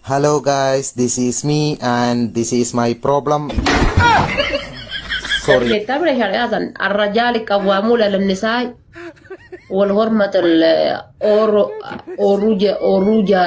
Hello guys, this is me and this is my problem. Sorry. تابع شريعة الرجال قوامون على النساء والحرمة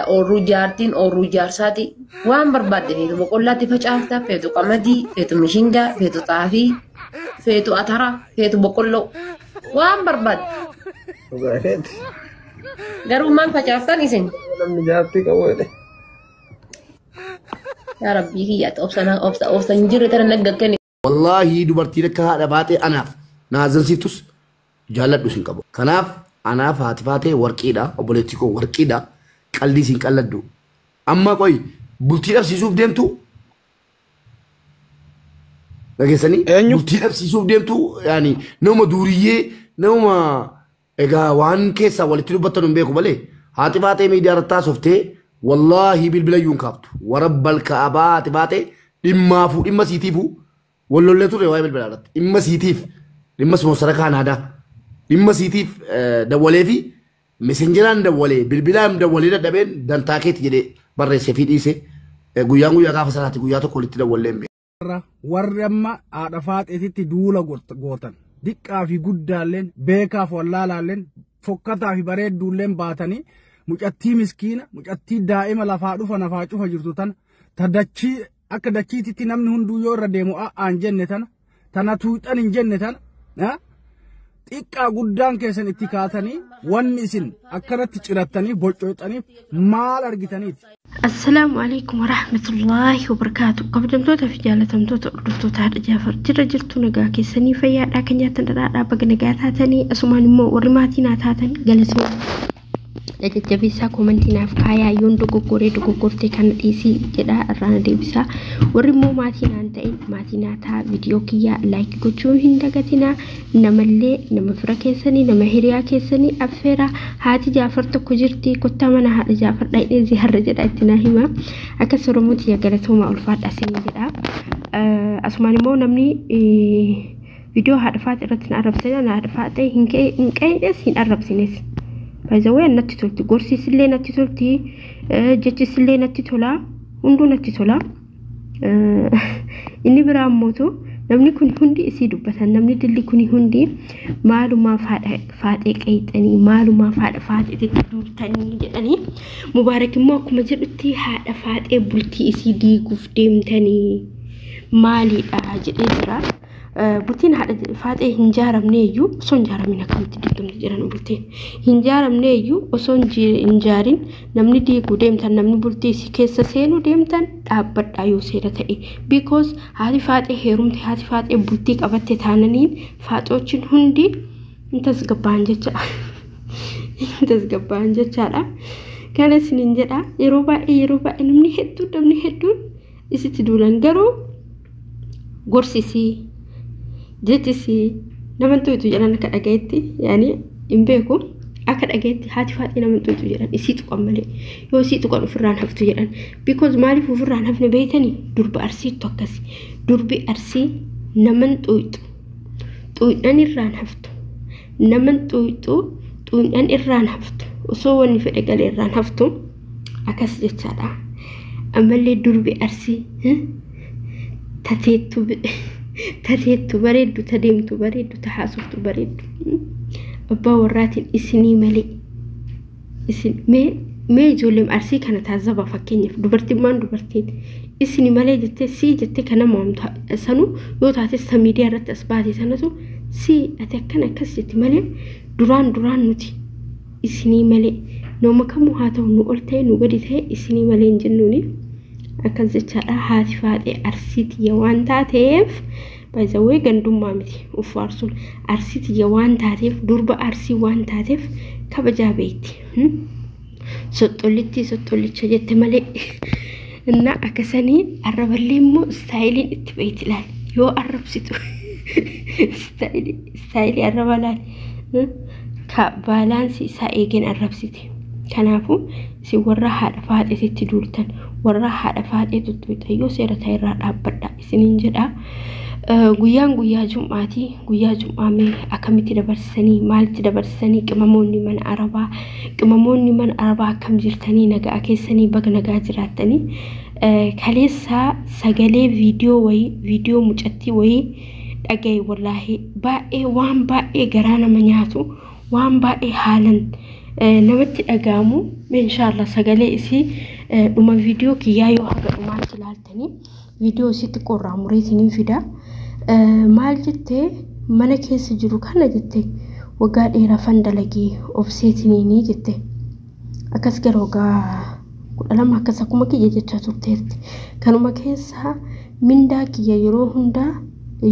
أوروجارتين أوروجارساتي وان برباد فيتو بقولاتي فجأة فيتو قمدي فيتو مشينجا فيتو طافي فيتو أترا فيتو بقولو وان برباد قالوا ما فجأة نسين يا ربي هي أوبسنا جري ترى نجكني والله دبرتي لك هذا باتي أنا نازل سيتوس جالت دوسين كابو كناف أنا فاتي وركيدا وبوليتيكو وركيدا قلدي سين قلدو أما كوي بولتي نفسي سوف ديمتو لكنسني بولتي نفسي سوف ديمتو يعني نوما دوريه نوما إجا وان كيسا ولتلو بطنهم بيكو بالي هاتفاتي ميديا رتا سوفتي والله بالبلا ينكابتو ورب الكعبة هاتفاتي إما سيتيفو والله اللي تقول رواية بالبلاد إما سيتيف إما سموسركان هذا إما سيتيف دولي في مسنجران دولي بالبلام دولي ده دبين دان تاكيت جدي برا سفيد إيسه غويا كاف سراتي غويا تو كولتي دولي مي ورما عرفات إتي دولا غوتن ديكا في غودالين بيكا فولالالين فكتا في بريد دولين باتاني مجاتي مسكينة مجاتي دائما لفادو فنفاچو فجرتوتن تدچي akka dachiititti namni hunduu yoo irra deemu aan jenne tana tuuxan hin jenne tana xiqqaa guddaan keessan itti kaatanii wanni isin akkanatti cirattanii bocootanii maal argitaniiti. Assalaamu alaykum wa rahmatullahi wa barakaatuh. Kabajamtoota fi jaalatamtoota hordoftoota Haadha Jaafar jirtu nagaa keessanii fayyaadhaa kan nyaatan dhadhaadhaa baga nagaa taatanii asumaan immoo warri maatii naa taatan galatoo. Jajjabeessaa koomentiinaaf kaayaa yoon dogoggortee kan dhiisii jedha irraan deebisaa warri immoo maatii naan ta'in maatii naataa viidiyoo kiyyaa laayik gochuu hin dagatinaa namallee nama fira keessanii nama hiriyaa keessanii affeera haati Jaafar tokko jirti kottaa mana Haadha Jaafar dhaqnee ziyaarra jedha itti naa hima akkas Oromootti galatooma ulfaadhaa isin jedha asumaan immoo namni viidiyoo Haadha Faat irratti na arrabsina Haadha Faat hin qeedes hin arrabsines By the way, natti tolti gorsi sillee natti tolti jechi sillee natti tola hunduu natti tola inni biraa ammoo namni kun hundi isii dubbatan namni dilli kun hundi maaluma faadhee qeexanii maaluma faadhee duurtanii jedhanii mubaarak immoo akkuma jedhutti haadha faadhee bultii isii diiguuf deemtanii maaliidha jedhee jira bultiin haadha faadhee hin jaaramneeyyuu osoo hin jaaramin akkamitti diigamti jedhan bultiin hin jaaramneeyyuu osoo hin jaarin namni diiguu deemtan namni bultii isii keessa seenuu deemtan dhaabbadhaa yoo seera ta'e because haati faadhee heerumte haati faadhee bultii qabatte taananiin faadhoochin hundi tasgabbaan jechaadha kana isiniin jedha yeroo baay'ee namni hedduun isitti duulan garuu gorsisii jetisi namantoitu jedhan akka dhagayetti yani imbeeku akka dhagayetti haati faadhee namantoitu jedhan isii tuqan malee yoo isii tuqan ofirraan haftu jedhan because maaliif ofirraan hafne beeytanii durba arsiitu akkasi durbi arsii naman xuuxan irraan haftu naman xuuxan irraan haftu osoo wanni fedhe galee irraan haftu akkas jechaadha ammallee durbi arsii tateettu bareeddu tadeemtu bareeddu tahaasuftu bareeddu abbaa warraatiin isinii malee isin mee ijoolleen arsii kana taazaba fakkeenyaaf dubartiin isinii malee jettee sii jettee kana maamtu sanu yoo taates ta miidiyaa irratti as baate sanatu sii ati akkana akkas jetti malee duraan nuti isinii malee nooma kamuu haa ta'u nu ol ta'e nu gadi ta'e isinii malee hin jennuuni akkas jechaadha haati faadhee arsiitiyya waan taateef by the way gandummaa miti uffaarsuun arsiitiyya waan taateef durba arsii waan taateef kabajaa beekti soxxollicha jette malee inna akkasanii arraballee immoo istaayiliin itti beekti ilaali yoo arrabsitu istaayilii arraba laali ka baalaansii isaa eegeen arrabsite Kanaafu si warra haadha faaxeetti duultan warra haadha faaxee tuttuuxayyoo seera ta'erraa dhaabbadha isiniin jedha. Guyyaa Jum'aatii guyyaa Jum'aamee akkamitti dabarsanii maalitti dabarsanii qimamoonni mana arabaa akkam jirtanii nagaa keessanii baga nagaa jiraattanii kaleessa sagalee viidiyoo mucattii wayii dhagaye wallaahi baay'ee waan baay'ee garaa nama nyaatu waan baay'ee haalan namatti dhagaamu inshallah sagalee isii dhuma viidiyoo kiyyaa yoo haga dhumaatti ilaaltanii viidiyoo isitti qorraa mureetiin fida. Maal jettee mana keessa jiru kana jettee waggaa dheeraa fandalagee obseetiniini jettee akkas gara waggaa 12 akkas akkuma kiyya jechaa turteetti. Kanuma keessa mindaa kiyya yeroo hundaa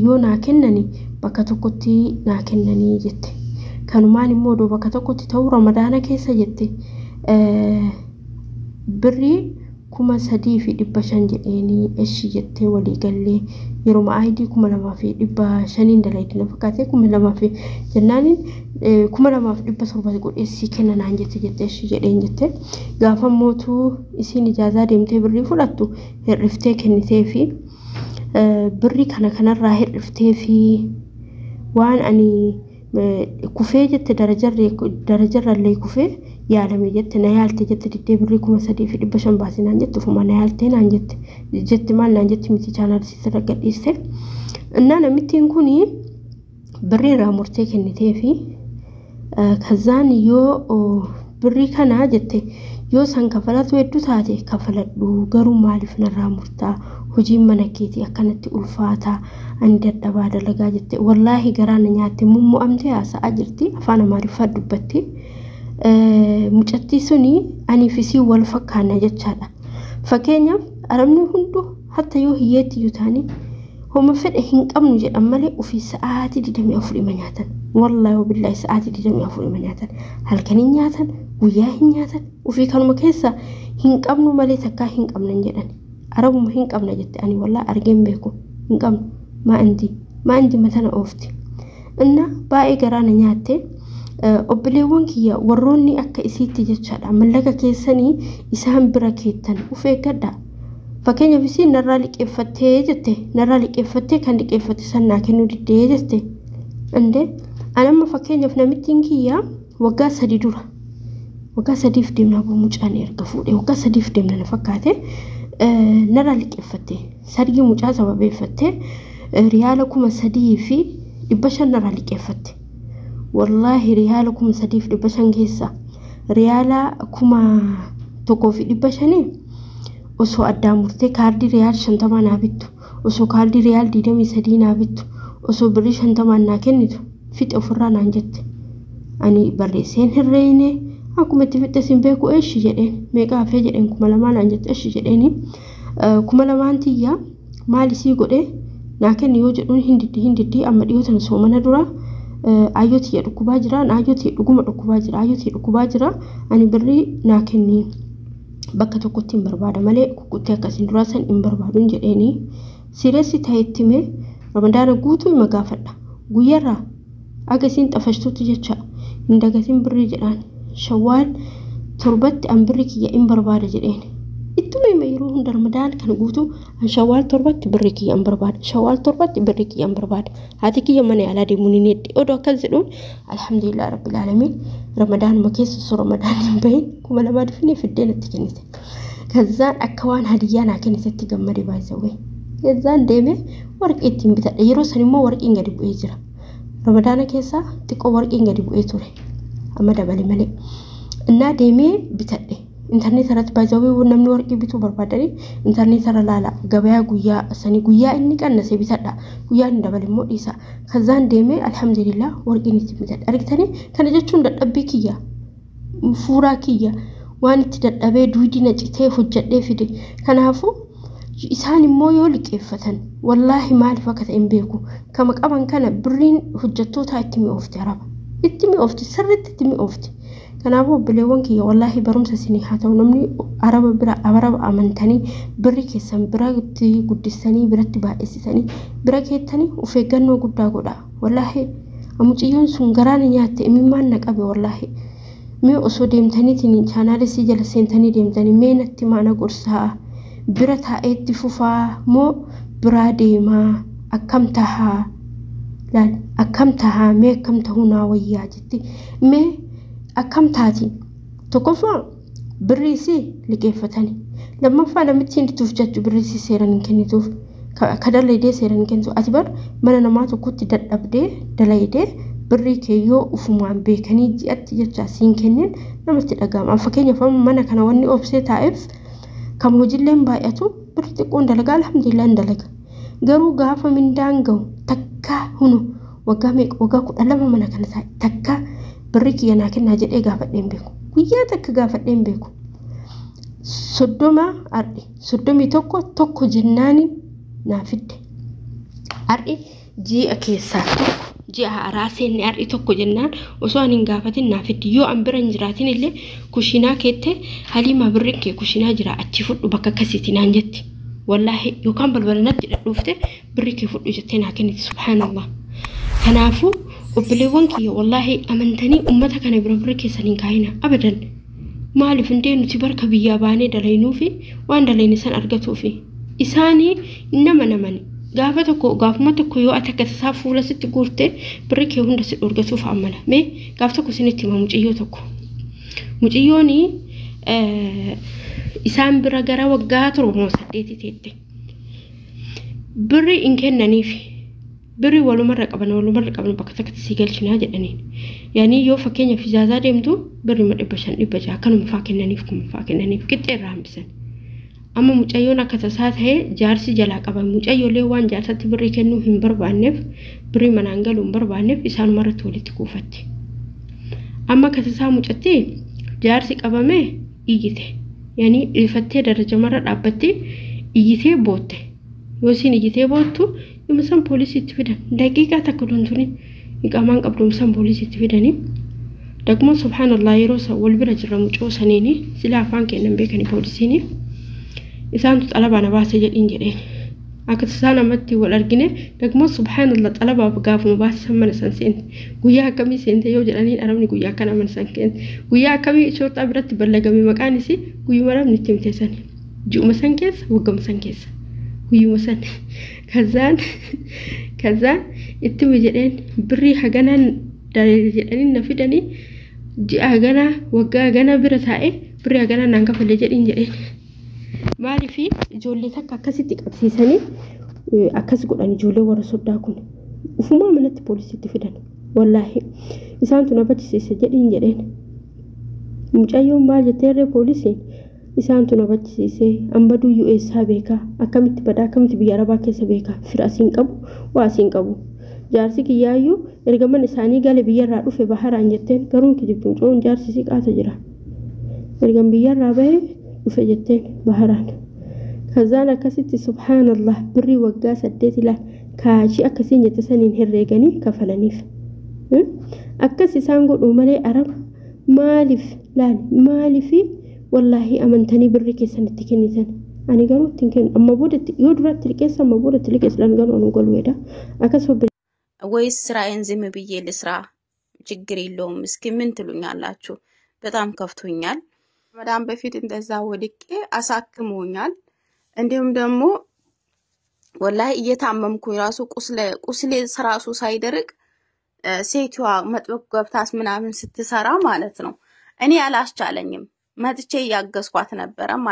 yoo naa kennani bakka tokkotti naa kennanii jette. Kanumaan immoo doo bakka tokkotti ta'uu ramadaana keessa jette birrii 3,500 jedheeni eshi jettee walii gallee yeroo ID 2,500 dalaydii na fakkaatee 2,000 jennaaniin 2,700 godheessii kennanaan jette eshi jedheen jette gaafa mootuu isiin ijaazaa deemtee birrii fudhattu hir'iftee kennitee fi birrii kanarraa hir'iftee fi waan ani kufee jette darajarrallee kufee yaalame jette na yaalte jette diddee birrii 3,500 baasinaan jette ufuma na yaaltee naan jette maal naan jette miti chaanaalisiisa raggadhiiste innaa namittiin kuni birrii irraa murtee kennitee fi kazaan yoo birrii kanaa jette yoo san kafalatu hedduu taate kafaladhu garuu maaliif narraa murtaa hojiin mana keetii akkanatti ulfaataa ani dadhabaa dalagaa jette wallaahi garaana nyaatte mummu'amtee haasa'aa jirti afaan amaariffaa dubbatti mucattii suni ani fisii wal fakkaanna jechaadha. Fakkeenyaaf arabni hundu hatta yoo hiyyeetti iyyuu taanii homa fedhe hin qabnu jedhan malee ofii sa'aatii 24 nyaatan wallaahi wabillahi sa'aatii 24 nyaatan halkanii nyaatan guyyaa hin nyaatan ofii kanuma keessa hin qabnu malee takkaa hin qabnan jedhan arabuma hin qabna jette ani wallaahi argeen beeku hin qabnu maa indi matana oofti inna baay'ee garaana nyaatte obboleewwan kiyya warroonni akka isiitti jechaadha mallaqa keessanii isaan bira keettan uf eeggadha. Fakkeenyaaf isiin narraa liqeeffattee kan liqeeffatte sannaa kennuu diddee jette inde anamma fakkeenyaaf namittiin kiyya waggaa 3 dura waggaa 3 deemnaa boo mucaan erga fuudhee waggaa 3 deemna na fakkaate narraa liqeeffatte sargii mucaa sababeeffatte riyaala 3,500 narraa liqeeffatte wallaahi riyaala 3,500 keessa riyaala 1,500 osoo addaan murtee kaardii riyaal 50 naa bittu osoo kaardii riyaal 23 naa bittu osoo birrii 50 naa kennitu fixe ofirraa naan jette ani barreesseen hirreeyne akkuma itti fixe sin beeku eeshi jedheen meeqa hafee jedheen 2,000 naan jette eeshi jedheeni 2,000 tiyya maal isii godhee naa kenni yoo jedhuun hindiddi amma dhiyootan soomana dura ayyootii dhukkubaa jira ayyootii dhuguma dhukkubaa jira ayyootii dhukkubaa jira ani birrii naa kenni bakka tokkotti hin barbaada malee kukkuttee akkasiin duraa san hin barbaaduun jedheeni sireessi ta'etti mee ramadaana guutuu ima gaafadha guyyaarraa agasiin xafashtuutti jecha hin dagatiin birrii jedhaan Shawwaal 7 an birrii kiyya hin barbaada jedheeni ittuma ima yeroo hunda ramadaan kan guutuu an Shawwaal 7 birrii kiyya hin barbaada Shawwaal 7 birrii kiyya hin barbaada haati kiyya mana yaalaa deemuun hin heddi odoo akkas jedhuun alhamdulillah rabbil aalamiin ramadaan ma keessa osoo ramadaan hin bahin 2,000 difnee fiddee natti kennite kazaan akka waan hadiyyaa naa kennitetti gammade baay'isawee kazaan deeme warqii ittiin bitadha yeroo san immoo warqiin gadi bu'ee jira ramadaana keessa xiqqoo warqiin gadi bu'ee ture amma dabale malee innaa deemee bitadhe internet irratti baay'isawee namni warqii bituu barbaadanii internet irra laala gabayaa guyyaa inni qannasee bitadha guyyaa inni dabale immoo dhiisa kazaan deemee alhamdulillah warqiin itti bitadha argitanii kana jechuun dadhabbii kiyya fuuraa kiyya waan itti dadhabee duudina citee hojjadhee fide kanaafuu isaan immoo yoo liqeeffatan wallaahi maaliif akka ta'e hin beeku kama qaban kana birriin hojjettoota itti mi'oofti araba itti mi'oofti sirriitti itti mi'oofti kanaafuu obboleewwan kiyya wallaahi barumsa isinii haa ta'u namni araba amantanii birri keessan biratti guddisanii biratti baay'isanii bira keettanii of eeggannoo guddaa godha wallaahi muciyyoon sun garaana nyaatte imimmaan na qabe wallaahi mee osoo deemtaniitiin chaanaala isii jala seentanii deemtanii mee natti maana gorsaa bira taa'eetti fufaa moo biraa deemaa akkam tahaa laal akkam tahaa mee akkam tahuu naa wayyaa jetti mee akkam taati tokkoffaa birriisi liqeeffatanii lammaffaa namittiin dituuf jechu birriisi seeran hin kennituuf kadalaydee seeran hin kennitu ati bar mana namaa tokkotti dadhabdee dalaydee birrii keeyyoo ufumaan beekanii ji'atti jecha siin kennin namatti dhaga'ama fakkeenyaaf mana kana wanni obsee taa'eef kam hojiilleen baay'atu birri xiqqoon dalagaa alhamdulillah dalaga garuu gaafa mindaan gahu takka hunu waggaa 12 mana kana taa'e takka birri kiyya naa kennaa jedhee gaafadheen beeku guyyaa takka gaafadheen beeku 30 ardi 31 jennaani naa fidde ardi ji'a keessaa ji'a araaseen ardi tokko jennaan osoo ani hin gaafatin naa fidde yoo an bira hin jiraatin illee kushinaa keette Haliima birri kee kushinaa jira achi fudhu bakka akkasiiti naan jetti wallahi yookaan balbalanatti dhufte birri kee fudhu jettee naa kenniti subhanallah kanaafu obboleewwan kiyya wallahi amantanii ummata kana bira birri keessaniin kaayina abadan maaliif indee nuti barka biyyaa baanee dalaynuu fi waan dalayne san argatuu fi isaanii nama namani gaafa tokko yoo ati akka tasaa fuula sitti guurte birri kee hunda si dhorgatuuf amala mee gaafa tokko sinitti hima muciyyoo tokko muciyyooni isaan bira gara waggaa 7 teette birri in kennaniif birri walumarra qaban bakka takkatti si galchinaa jedhaniin yaani yoo fakkeenya fiizaasaa deemtu birri 500 akkanuma faa kennaniif qixxeerraa hambisan amma mucayyoon akka tasaa ta'ee jaarsi jalaa qaban mucayyoolee waan jaarsatti birri kennuu hin barbaanneef birri manaan galuu hin barbaanneef isaanumarratti walitti kuufatti amma akka tasaa mucatti jaarsi qabame iyyite yaani rifattee darajamarra dhaabbatti iyyitee bootte yoo siin iyyitee boottu yoomisan poolisiitti fidan daqiiqaa takka dontuuni iqaamaan qabdoomsan poolisiitti fidanii dagmoo subhanallah yeroo san wal bira jirra mucoo saniini sila afaan kennan beekanii poolisiini isaantu xalabaa na baasee jedhiin jedheen akka tasaa namatti wal argine dagmoo subhanallah xalabaaf gaafuma baasisan mana san seente guyyaa akkamii seente yoo jedhaniin arabni guyyaa akkana mana san keente guyyaa akkamii shoorxaa biratti ballagame maqaan isii guyyuma rabni itti himteessan ji'uma san keessa waggama san keessa guyyuma san kazaan itti jedheen birrii haganaan jedhanii na fidanii ji'a haganaa waggaa haganaa bira taa'e birrii haganaa naan kafalee jedhiin jedheen maalifi ijoollee takka akkasitti qabsiisanii akkas godhan ijoollee warra soddaa kun ufumaa manatti poolisiitti fidan wallahi isaantu na bachisiise jedhiin jedheen mucayyoon maal jetteerree poolisiin isaantu na bachisiise ambaduu US beekaa akkamitti badaa akkamitti biyya arabaa keessa beekaa fira asiin qabu waa asiin qabu jaarsi kiyyaayyuu ergaman isaanii gale biyyarraa dhufe baharaan jetteen garuun kijibtuun coon jaarsi si qaata jira ergan biyyarraa bahee dhufe jetteen baharaan kazaan akkasitti subhanallah birrii waggaa 8 ilaa kaashii akkasiin jette saniin herreeganii kafalaniif akkas isaan godhu malee araba maalifi wallahi amantanii birri keessanitti kennitan ani garuu ittiin kennu amma boodatti yoo duratti liqeessa amma boodatti liqeessan garuu anu galweedha akkas ወይስ ስራዬን ዝም ብዬ ልስራ ችግር የለውም እስኪ ምን ትሉኛላችሁ በጣም ከፍቶኛል መዳም በፊት እንደዛ ወድቄ አሳክሞኛል እንዲሁም ደግሞ ወላሂ እየታመምኩኝ ራሱ ቁስሌ ስራሱ ሳይደርቅ ሴትዋ መጥበቅ ገብታስ ምናምን ስትሰራ ማለት ነው እኔ አላስቻለኝም መጥቼ ያገስኳት ነበር ማለት